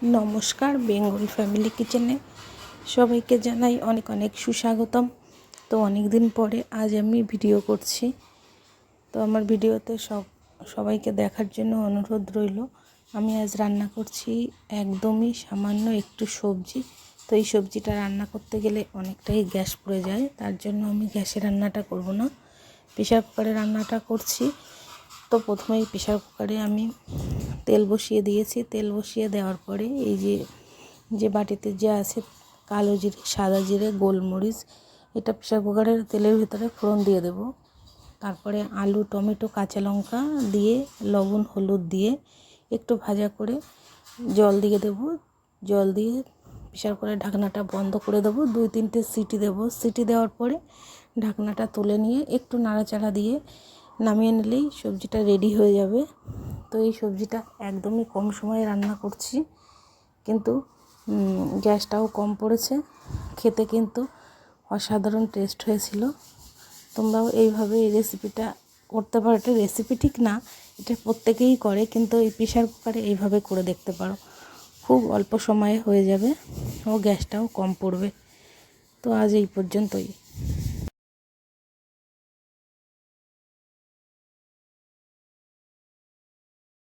नमस्कार बेंगल फैमिली किचेने सबाइके जानाई अनेक अनेक सुस्वागतम। तो अनेक दिन परे आज आमी भिडियो करछि। तो आमार भिडियोते सबाइके देखार जन्य अनुरोध रइल। आमी आज रान्ना करछि एकदमई सामान्य एकटु सब्जी। तो ये सब्जीटा रान्ना करते गेले अनेकटाई ग्यास पड़े जाए, तार जन्य आमी ग्यासे रान्नाटा करब ना, प्रेसार कुकारे रान्नाटा करछि। तो प्रथमेई प्रेसार कुकारे आमी तेल बसिए दिएछि। तेल बसिए देওয়ার পরে এই যে বাটিতে যে আছে কালো জিরে, সাদা জিরে, গোলমরিচ, এটা প্রেসার কুকারের তেলের ভিতরে ফোড়ন দিয়ে দেব। তারপরে আলু, টমেটো, কাঁচা লঙ্কা দিয়ে লবণ হলুদ দিয়ে একটু ভাজা করে জল দিয়ে দেব। জল দিয়ে প্রেসার কুকারের ঢাকনাটা বন্ধ করে দেব। 2-3টে সিটি দেব। সিটি দেওয়ার পরে ঢাকনাটা তুলে নিয়ে একটু নাড়াচাড়া দিয়ে নামিয়ে নিলেই সবজিটা রেডি হয়ে যাবে। তো এই সবজিটা একদমই কম সময়ে রান্না করছি, কিন্তু গ্যাসটাও কম পড়েছে, খেতে কিন্তু অসাধারণ টেস্ট হয়েছিল। তোমরাও এইভাবে এই রেসিপিটা করতে পারো। এটা রেসিপি ঠিক না, এটা প্রত্যেকেই করে, কিন্তু এই প্রেসার কুকারে এইভাবে করে দেখতে পারো। খুব অল্প সময়ে হয়ে যাবে ও গ্যাসটাও কম পড়বে। তো আজ এই পর্যন্তই।